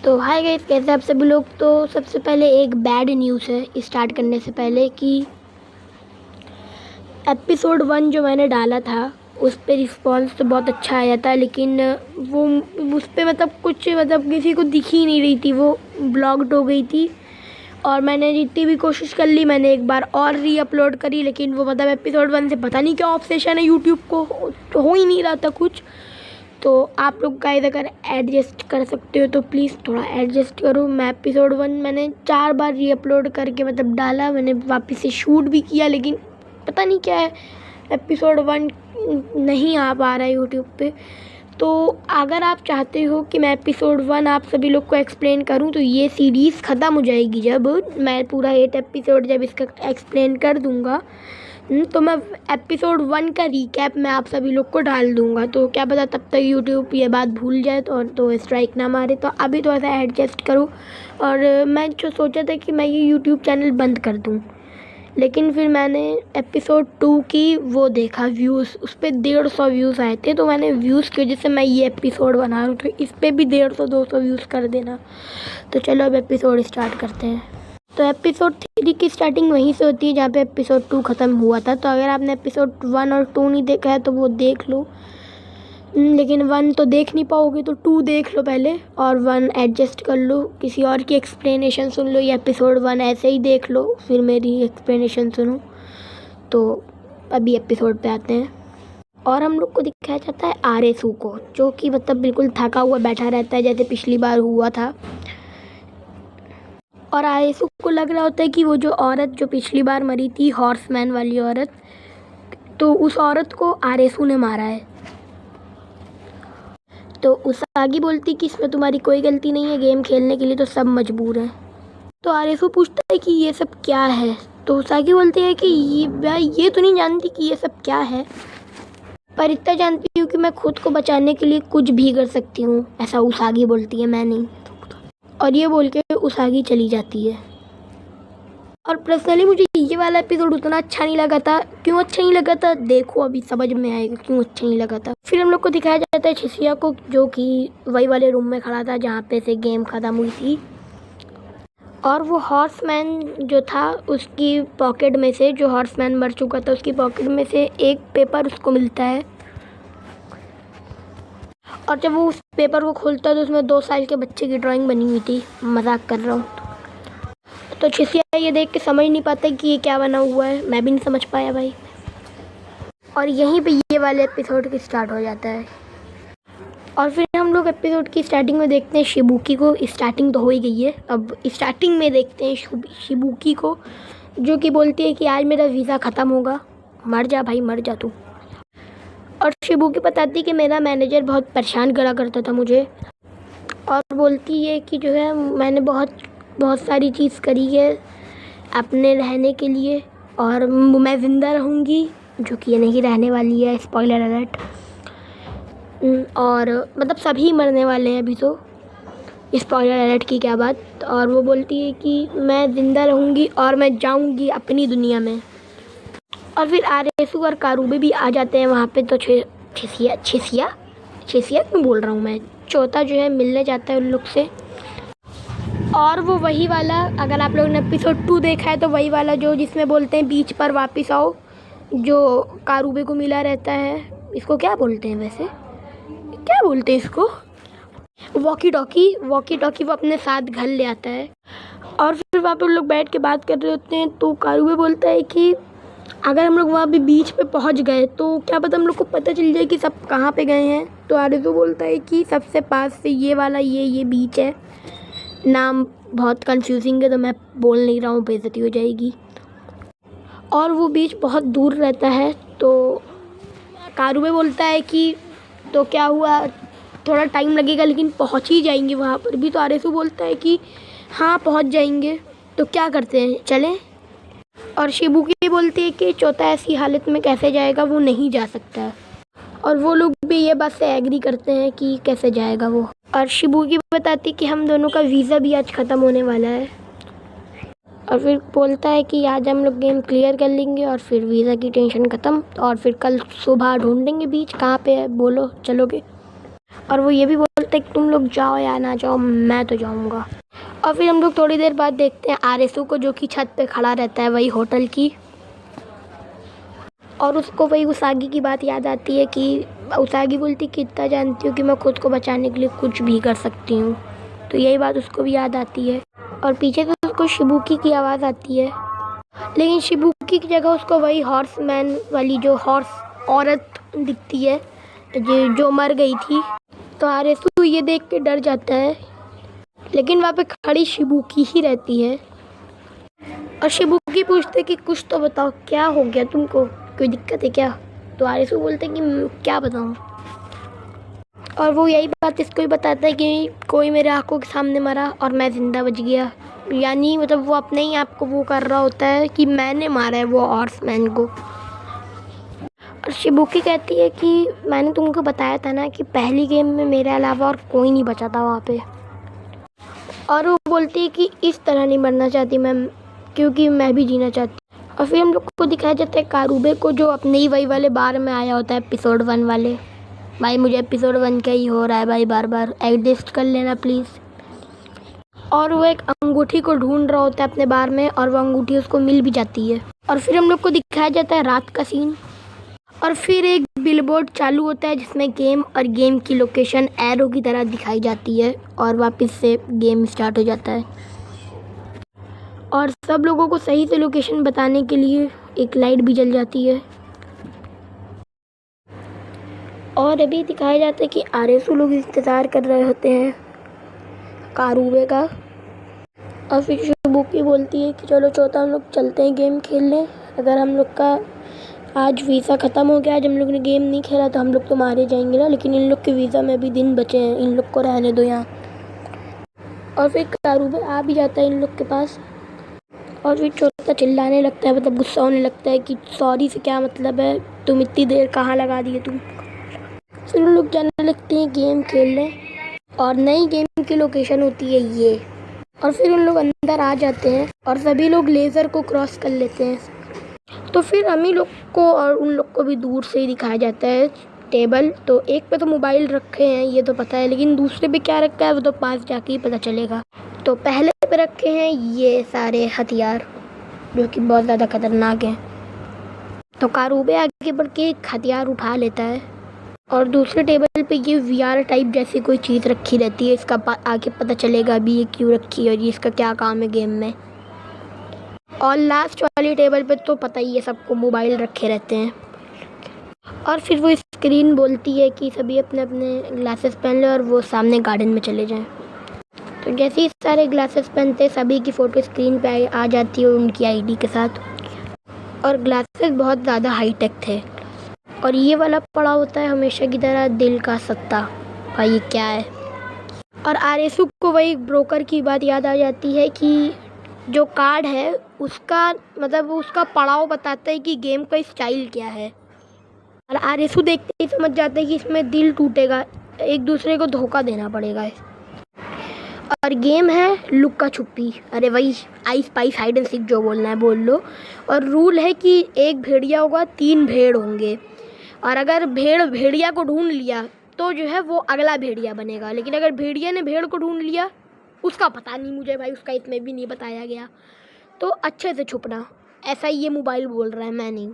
तो hi guys, कैसे आप सभी लोग। तो सबसे पहले एक बैड न्यूज़ है स्टार्ट करने से पहले कि एपिसोड 1 जो मैंने डाला था उस पे रिस्पांस तो बहुत अच्छा आया था, लेकिन वो उस पे मतलब किसी को दिख ही नहीं रही थी, वो ब्लॉक्ड हो गई थी। और मैंने जितनी भी कोशिश कर ली, मैंने एक बार और री अपलोड करी, लेकिन वो मतलब एपिसोड 1 से पता नहीं क्या ऑब्सेशन है यूट्यूब को, तो हो ही नहीं रहा था कुछ। तो आप लोग गाइस अगर एडजस्ट कर सकते हो तो प्लीज़ थोड़ा एडजस्ट करो। मैं एपिसोड 1 मैंने 4 बार री अपलोड करके मतलब डाला, मैंने वापस से शूट भी किया, लेकिन पता नहीं क्या है, एपिसोड 1 नहीं आ पा रहा है यूट्यूब पे। तो अगर आप चाहते हो कि मैं एपिसोड 1 आप सभी लोग को एक्सप्लेन करूं, तो ये सीरीज़ ख़त्म हो जाएगी जब मैं पूरा 8 एपिसोड जब इसका एक्सप्लेन कर दूंगा, तो मैं एपिसोड 1 का रीकैप मैं आप सभी लोग को डाल दूंगा। तो क्या पता तब तक यूट्यूब ये बात भूल जाए तो स्ट्राइक ना मारे। तो अभी तो ऐसा एडजस्ट करो। और मैं जो सोचा था कि मैं ये यूट्यूब चैनल बंद कर दूं, लेकिन फिर मैंने एपिसोड 2 की वो देखा व्यूज़, उस पर 150 व्यूज़ आए थे। तो मैंने व्यूज़ की वजह से मैं ये एपिसोड बना रहा हूँ, तो इस पर भी 150-200 व्यूज़ कर देना। तो चलो अब एपिसोड स्टार्ट करते हैं। तो एपिसोड 3 की स्टार्टिंग वहीं से होती है जहाँ पे एपिसोड 2 ख़त्म हुआ था। तो अगर आपने एपिसोड 1 और 2 नहीं देखा है तो वो देख लो, लेकिन 1 तो देख नहीं पाओगे तो 2 देख लो पहले, और 1 एडजस्ट कर लो, किसी और की एक्सप्लेनेशन सुन लो, या एपिसोड 1 ऐसे ही देख लो फिर मेरी एक्सप्लेनेशन सुनो। तो अभी एपिसोड पे आते हैं, और हम लोग को दिखाया जाता है आरएसू को, जो कि मतलब बिल्कुल थका हुआ बैठा रहता है जैसे पिछली बार हुआ था। और आरएसू को लग रहा होता है कि वो जो औरत जो पिछली बार मरी थी, हॉर्समैन वाली औरत, तो उस औरत को आरएसू ने मारा है। तो उसागी बोलती कि इसमें तुम्हारी कोई गलती नहीं है, गेम खेलने के लिए तो सब मजबूर हैं। तो आरएसू पूछता है कि ये सब क्या है। तो उसागी बोलती है कि ये तो नहीं जानती कि ये सब क्या है, पर इतना जानती हूँ कि मैं खुद को बचाने के लिए कुछ भी कर सकती हूँ। ऐसा उसागी बोलती है, मैं नहीं। और ये बोल के उसागी चली जाती है। और पर्सनली मुझे ये वाला एपिसोड उतना अच्छा नहीं लगा था। क्यों अच्छा नहीं लगा था, देखो अभी समझ में आएगा क्यों अच्छा नहीं लगा था। फिर हम लोग को दिखाया जाता है छिसिया को, जो कि वही वाले रूम में खड़ा था जहाँ पे से गेम ख़त्म हुई थी। और वो हॉर्समैन जो था उसकी पॉकेट में से, जो हॉर्समैन मर चुका था उसकी पॉकेट में से एक पेपर उसको मिलता है। और जब वो उस पेपर को खोलता है तो उसमें 2 साल के बच्चे की ड्राइंग बनी हुई थी। मजाक कर रहा हूँ। तो छिसिया ये देख के समझ नहीं पाता कि ये क्या बना हुआ है, मैं भी नहीं समझ पाया भाई। और यहीं पे ये वाले एपिसोड की स्टार्ट हो जाता है। और फिर हम लोग एपिसोड की स्टार्टिंग में देखते हैं शिबुकी को। स्टार्टिंग तो हो ही गई है, अब स्टार्टिंग में देखते हैं शिबुकी को, जो कि बोलती है कि आज मेरा वीज़ा ख़त्म होगा, मर जा भाई मर जा तू। और शिबुकी बताती है कि मेरा मैनेजर बहुत परेशान करा करता था मुझे, और बोलती है कि जो है मैंने बहुत सारी चीज़ करी है अपने रहने के लिए, और मैं ज़िंदा रहूँगी, जो कि ये नहीं रहने वाली है, स्पॉइलर अलर्ट। और मतलब सभी मरने वाले हैं अभी तो, स्पॉइलर अलर्ट की क्या बात। और वो बोलती है कि मैं ज़िंदा रहूँगी और मैं जाऊँगी अपनी दुनिया में। और फिर आरएसू और कारुबे भी आ जाते हैं वहाँ पे। तो छिसिया क्यों बोल रहा हूँ मैं, चौथा जो है मिलने जाता है उन लोग से। और वो वही वाला, अगर आप लोगों ने एपिसोड 2 देखा है तो वही वाला जो जिसमें बोलते हैं बीच पर वापस आओ, जो कारुबे को मिला रहता है। इसको क्या बोलते हैं वैसे, क्या बोलते हैं इसको, वॉकी टॉकी वो अपने साथ घर ले आता है। और फिर वहाँ पर लोग बैठ के बात कर रहे होते हैं। तो कारुबे बोलता है कि अगर हम लोग वहाँ पे बीच पे पहुँच गए तो क्या पता हम लोग को पता चल जाए कि सब कहाँ पे गए हैं। तो आरज़ू बोलता है कि सबसे पास से ये वाला ये बीच है, नाम बहुत कंफ्यूजिंग है तो मैं बोल नहीं रहा हूँ, बेइज्जती हो जाएगी। और वो बीच बहुत दूर रहता है। तो कारुबे बोलता है कि तो क्या हुआ, थोड़ा टाइम लगेगा लेकिन पहुँच ही जाएंगे वहाँ पर भी। तो आरज़ू बोलता है कि हाँ पहुँच जाएंगे, तो क्या करते हैं चलें। और शिबुकी बोलती है कि चौथा ऐसी हालत में कैसे जाएगा, वो नहीं जा सकता है। और वो लोग भी ये बात से एग्री करते हैं कि कैसे जाएगा वो। और शिबुकी बताती कि हम दोनों का वीज़ा भी आज ख़त्म होने वाला है। और फिर बोलता है कि आज हम लोग गेम क्लियर कर लेंगे और फिर वीज़ा की टेंशन ख़त्म, और फिर कल सुबह ढूंढेंगे बीच कहाँ पे है, बोलो चलोगे। और वो ये भी बोलता है कि तुम लोग जाओ या ना जाओ, मैं तो जाऊँगा। और फिर हम लोग थोड़ी देर बाद देखते हैं आरएसू को, जो कि छत पे खड़ा रहता है वही होटल की। और उसको वही उसागी की बात याद आती है कि उसागी बोलती कि इतना जानती हूँ कि मैं खुद को बचाने के लिए कुछ भी कर सकती हूँ। तो यही बात उसको भी याद आती है। और पीछे से उसको शिबुकी की आवाज़ आती है, लेकिन शिबुकी की जगह उसको वही हॉर्समैन वाली जो हॉर्स औरत दिखती है जो मर गई थी। तो आरएसू ये देख के डर जाता है, लेकिन वहाँ पे खड़ी शिबुकी ही रहती है। और शिबुकी पूछते कि कुछ तो बताओ, क्या हो गया तुमको, कोई दिक्कत है क्या? तो आरएसू बोलते कि क्या बताऊँ। और वो यही बात इसको ही बताता है कि कोई मेरे आंखों के सामने मरा और मैं ज़िंदा बच गया। यानी मतलब वो अपने ही आप को वो कर रहा होता है कि मैंने मारा है वो हॉर्समैन को। और शिबुकी कहती है कि मैंने तुमको बताया था ना कि पहली गेम में मेरे अलावा और कोई नहीं बचा था वहाँ पे। और वो बोलती है कि इस तरह नहीं मरना चाहती मैम, क्योंकि मैं भी जीना चाहती हूँ। और फिर हम लोग को दिखाया जाता है कारुबे को, जो अपने ही वही वाले बार में आया होता है एपिसोड 1 वाले। भाई मुझे एपिसोड 1 का ही हो रहा है भाई, बार बार एडजस्ट कर लेना प्लीज़। और वो एक अंगूठी को ढूंढ रहा होता है अपने बार में, और वो अंगूठी उसको मिल भी जाती है। और फिर हम लोग को दिखाया जाता है रात का सीन। और फिर एक बिलबोर्ड चालू होता है जिसमें गेम और गेम की लोकेशन एरो की तरह दिखाई जाती है, और वापस से गेम स्टार्ट हो जाता है। और सब लोगों को सही से लोकेशन बताने के लिए एक लाइट भी जल जाती है। और अभी दिखाया जाता है कि आरएसू लोग इंतज़ार कर रहे होते हैं कारुबे का। और फिर शिबुकी बोलती है कि चलो चौथा हम लोग चलते हैं गेम खेलने। अगर हम लोग का आज वीज़ा ख़त्म हो गया, आज हम लोग ने गेम नहीं खेला तो हम लोग तो मारे जाएंगे ना, लेकिन इन लोग के वीज़ा में भी दिन बचे हैं, इन लोग को रहने दो यहाँ। और फिर कारुबे आ भी जाता है इन लोग के पास। और फिर चौथा चिल्लाने लगता है, मतलब गुस्सा होने लगता है कि सॉरी से क्या मतलब है, तुम इतनी देर कहाँ लगा दिए तुम। फिर उन लोग जाने लगते हैं गेम खेलने, और नई गेम की लोकेशन होती है ये। और फिर उन लोग अंदर आ जाते हैं और सभी लोग लेज़र को क्रॉस कर लेते हैं। तो फिर हम ही लोग को और उन लोग को भी दूर से ही दिखाया जाता है टेबल। तो एक पे तो मोबाइल रखे हैं ये तो पता है, लेकिन दूसरे पे क्या रखा है वो तो पास जाके ही पता चलेगा। तो पहले पे रखे हैं ये सारे हथियार जो कि बहुत ज़्यादा खतरनाक हैं। तो कारुबे आगे बढ़ के एक हथियार उठा लेता है, और दूसरे टेबल पे ये वीआर टाइप जैसी कोई चीज़ रखी रहती है। इसका आगे पता चलेगा अभी ये क्यों रखी है और ये इसका क्या काम है गेम में। और लास्ट वाली टेबल पे तो पता ही है सबको, मोबाइल रखे रहते हैं। और फिर वो स्क्रीन बोलती है कि सभी अपने अपने ग्लासेस पहन लें और वो सामने गार्डन में चले जाएं। तो जैसे ही सारे ग्लासेस पहनते सभी की फ़ोटो स्क्रीन पे आ जाती है उनकी आईडी के साथ। और ग्लासेस बहुत ज़्यादा हाईटेक थे। और ये वाला पड़ा होता है हमेशा की तरह दिल का सत्ता। भाई ये क्या है। और आरएसू को वही ब्रोकर की बात याद आ जाती है कि जो कार्ड है उसका मतलब उसका पड़ाव बताता है कि गेम का स्टाइल क्या है। और आरएसू देखते ही समझ जाते हैं कि इसमें दिल टूटेगा, एक दूसरे को धोखा देना पड़ेगा। और गेम है लुक्का छुपी, अरे वही आई स्पाइस हाइड एंड सीक जो बोलना है बोल लो। और रूल है कि एक भेड़िया होगा 3 भेड़ होंगे, और अगर भेड़िया को ढूंढ लिया तो जो है वो अगला भेड़िया बनेगा। लेकिन अगर भेड़िया ने भेड़ को ढूंढ लिया, उसका पता नहीं मुझे भाई, उसका इसमें भी नहीं बताया गया। तो अच्छे से छुपना, ऐसा ही ये मोबाइल बोल रहा है, मैं नहीं।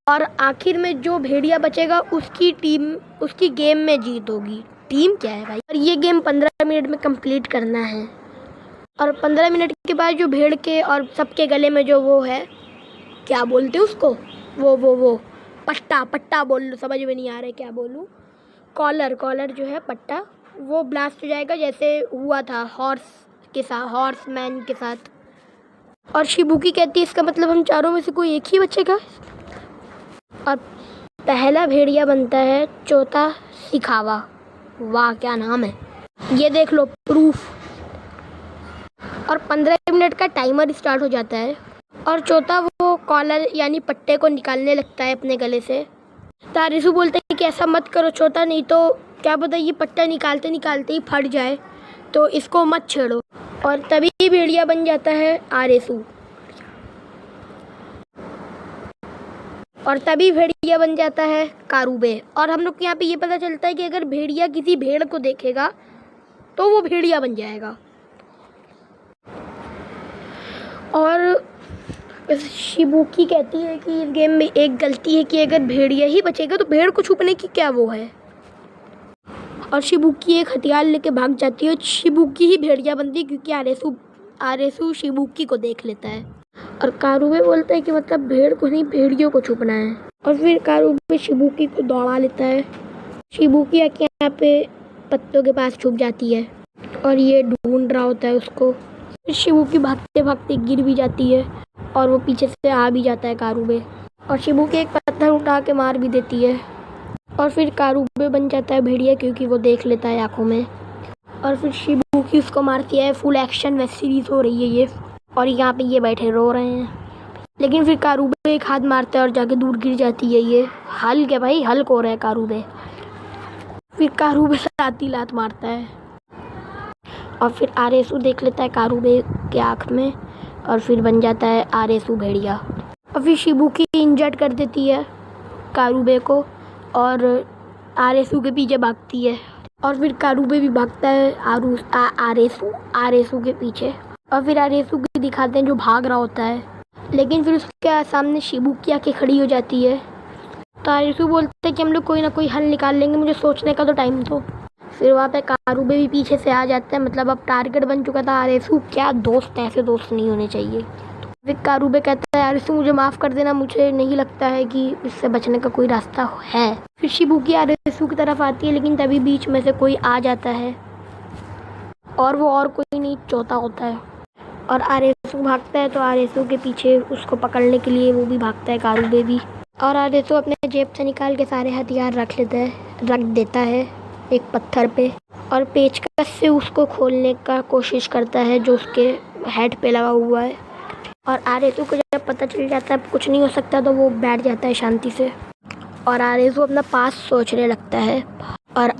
और आखिर में जो भेड़िया बचेगा उसकी टीम उसकी गेम में जीत होगी। टीम क्या है भाई। और ये गेम 15 मिनट में कंप्लीट करना है। और 15 मिनट के बाद जो भेड़ के और सबके गले में जो वो है, क्या बोलते हैं उसको, वो पट्टा बोल लो, समझ में नहीं आ रहा है क्या बोलूँ। कॉलर जो है पट्टा, वो ब्लास्ट हो जाएगा जैसे हुआ था हॉर्समैन के साथ। और शिबुकी कहती है इसका मतलब हम चारों में से कोई एक ही बचेगा। और पहला भेड़िया बनता है चौथा सिखावा। वाह क्या नाम है, ये देख लो प्रूफ। और 15 मिनट का टाइमर स्टार्ट हो जाता है, और चौथा वो कॉलर यानी पट्टे को निकालने लगता है अपने गले से। तारिसु बोलते हैं कि ऐसा मत करो चौथा, नहीं तो क्या पता ये पट्टा निकालते निकालते ही फट जाए, तो इसको मत छेड़ो। और तभी भेड़िया बन जाता है आरेसू। और तभी भेड़िया बन जाता है कारूबे। और हम लोग को यहाँ पे ये पता चलता है कि अगर भेड़िया किसी भेड़ को देखेगा तो वो भेड़िया बन जाएगा। और शिबुकी कहती है कि इस गेम में एक गलती है कि अगर भेड़िया ही बचेगा तो भेड़ को छुपने की क्या वो है। और शिबुकी एक हथियार लेके भाग जाती है। शिबुकी ही भेड़िया बनती है क्योंकि आरेसू शिबुकी को देख लेता है। और कारूबे बोलता है कि मतलब भेड़ को नहीं, भेड़ियों को छुपना है। और फिर कारूबे शिबुकी को दौड़ा लेता है। शिबुकी आके यहाँ पे पत्तों के पास छुप जाती है और ये ढूंढ रहा होता है उसको। फिर शिबुकी भागते भागते गिर भी जाती है और वो पीछे से आ भी जाता है कारूबे। और शिबुकी एक पत्थर उठा के मार भी देती है। और फिर कारूबे बन जाता है भेड़िया क्योंकि वो देख लेता है आँखों में। और फिर शिबुकी उसको मारती है। फुल एक्शन वेब सीरीज हो रही है ये। और यहाँ पे ये बैठे रो रहे हैं। लेकिन फिर कारूबे एक हाथ मारता है और जाके दूर गिर जाती है। ये हल्क है भाई, हल्क हो रहा है कारूबे। फिर कारूबे लाती लात मारता है और फिर आरेसू देख लेता है कारूबे के आँख में और फिर बन जाता है आरेसू भेड़िया। और फिर शिबुकी इंजर्ड कर देती है कारूबे को और आरेसू के पीछे भागती है। और फिर कारूबे भी भागता है आरेसू के पीछे। और फिर आरेसू को दिखाते हैं जो भाग रहा होता है। लेकिन फिर उसके सामने शिबुकी आके खड़ी हो जाती है। तो आरेसू बोलते हैं कि हम लोग कोई ना कोई हल निकाल लेंगे, मुझे सोचने का तो टाइम दो। फिर वहाँ पे कारूबे भी पीछे से आ जाता है। मतलब अब टारगेट बन चुका था आरेसू। क्या दोस्त, ऐसे दोस्त नहीं होने चाहिए। फिर कारूबे कहता है आरेसू मुझे माफ़ कर देना, मुझे नहीं लगता है कि इससे बचने का कोई रास्ता है। फिर शिबुकी आरेसू की तरफ आती है लेकिन तभी बीच में से कोई आ जाता है और वो और कोई नहीं, चोता होता है। और आरेसू भागता है तो आरेसू के पीछे उसको पकड़ने के लिए वो भी भागता है कारूबे भी। और आरेसू अपने जेब से निकाल के सारे हथियार रख देता है एक पत्थर पे और पेचकस से उसको खोलने का कोशिश करता है जो उसके हेड पे लगा हुआ है। और आरेसू को जब पता चल जाता है कुछ नहीं हो सकता तो वो बैठ जाता है शांति से। और आरेसू अपना पास सोचने लगता है। और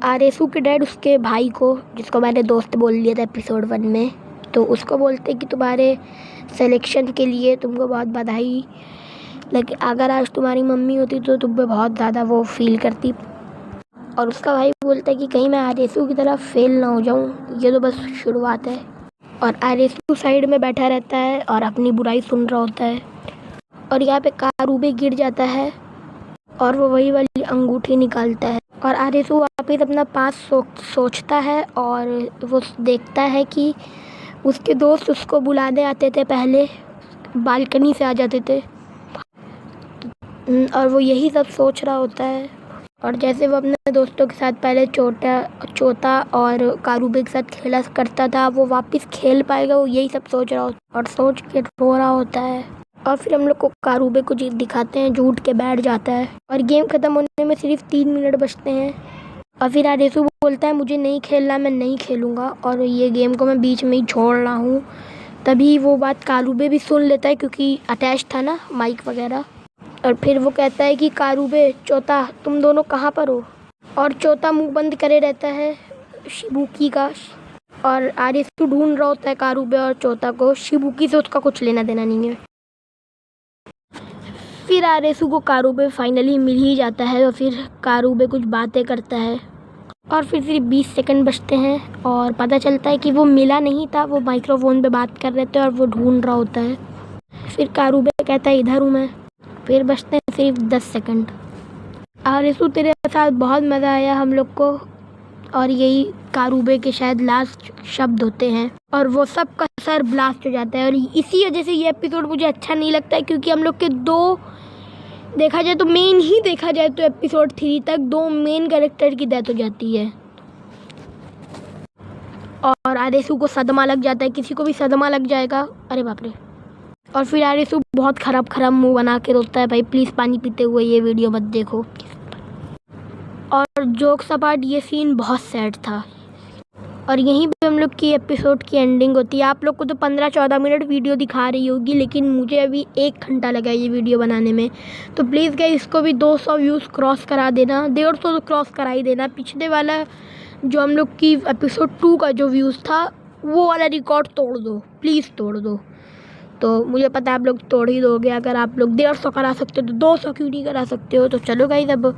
आरेसू के डैड उसके भाई को, जिसको मैंने दोस्त बोल दिया था एपिसोड 1 में, तो उसको बोलते कि तुम्हारे सिलेक्शन के लिए तुमको बहुत बधाई, लेकिन अगर आज तुम्हारी मम्मी होती तो तुम पे बहुत ज़्यादा वो फील करती। और उसका भाई बोलता है कि कहीं मैं आरेसू की तरफ फेल ना हो जाऊं, ये तो बस शुरुआत है। और आरेसू साइड में बैठा रहता है और अपनी बुराई सुन रहा होता है। और यहाँ पे कारूबे गिर जाता है और वो वही वाली अंगूठी निकालता है। और आरेसू वापस अपना पास सोचता है और वो देखता है कि उसके दोस्त उसको बुलाने आते थे, पहले बालकनी से आ जाते थे। और वो यही सब सोच रहा होता है। और जैसे वो अपने दोस्तों के साथ पहले चोता और कारूबे के साथ खेला करता था, वो वापस खेल पाएगा, वो यही सब सोच रहा होता और सोच के रो रहा होता है। और फिर हम लोग को कारूबे को दिखाते हैं, झूठ के बैठ जाता है। और गेम ख़त्म होने में सिर्फ 3 मिनट बचते हैं। और फिर आरेसू बोलता है मुझे नहीं खेलना, मैं नहीं खेलूँगा और ये गेम को मैं बीच में ही छोड़ रहा हूँ। तभी वो बात कारूबे भी सुन लेता है क्योंकि अटैच था ना माइक वगैरह। और फिर वो कहता है कि कारूबे, चोता, तुम दोनों कहाँ पर हो। और चोता मुंह बंद करे रहता है शिबुकी का। और आरेसू ढूंढ रहा होता है कारूबे और चोता को। शिबुकी से उसका कुछ लेना देना नहीं है। फिर आरेसू को कारूबे फाइनली मिल ही जाता है और फिर कारूबे कुछ बातें करता है। और फिर सिर्फ 20 सेकंड बचते हैं और पता चलता है कि वो मिला नहीं था, वो माइक्रोफोन पे बात कर रहे थे और वो ढूंढ रहा होता है। फिर कारूबे कहता है इधर हूँ मैं। फिर बचते हैं सिर्फ 10 सेकंड। आरेसू तेरे साथ बहुत मज़ा आया हम लोग को। और यही कारूबे के शायद लास्ट शब्द होते हैं और वो सब का सर ब्लास्ट हो जाता है। और इसी वजह से ये एपिसोड मुझे अच्छा नहीं लगता है क्योंकि हम लोग के देखा जाए तो एपिसोड 3 तक 2 मेन कैरेक्टर की डेथ हो जाती है। और आरेसू को सदमा लग जाता है, किसी को भी सदमा लग जाएगा, अरे बाप रे। और फिर आरेसू बहुत खराब मुंह बना के रोता है, भाई प्लीज़ पानी पीते हुए ये वीडियो मत देखो। और जोक्स अपार्ट, ये सीन बहुत सैड था। और यहीं पे हम लोग की एपिसोड की एंडिंग होती है। आप लोग को तो 15-14 मिनट वीडियो दिखा रही होगी, लेकिन मुझे अभी 1 घंटा लगा ये वीडियो बनाने में। तो प्लीज़ गाइस इसको भी 200 व्यूज़ क्रॉस करा देना, 150 तो क्रॉस करा ही देना। पिछले वाला जो हम लोग की एपिसोड 2 का जो व्यूज़ था वो वाला रिकॉर्ड तोड़ दो, प्लीज़ तोड़ दो। तो मुझे पता है आप लोग तोड़ ही दोगे। अगर आप लोग 150 करा सकते हो तो 200 क्यों नहीं करा सकते हो। तो चलो गाइस, अब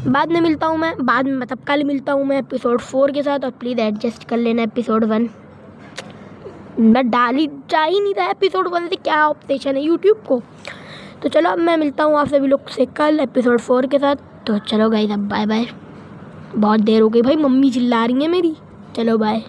बाद में मिलता हूँ मैं, बाद में मतलब कल मिलता हूँ मैं एपिसोड 4 के साथ। और प्लीज़ एडजस्ट कर लेना एपिसोड 1। मैं डाल ही जा ही नहीं रहा एपिसोड 1 से, क्या ऑब्सेशन है यूट्यूब को। तो चलो अब मैं मिलता हूँ आप सभी लोग से कल एपिसोड 4 के साथ। तो चलो गाइस, अब बाय बाय। बहुत देर हो गई भाई, मम्मी चिल्ला रही है मेरी। चलो बाय।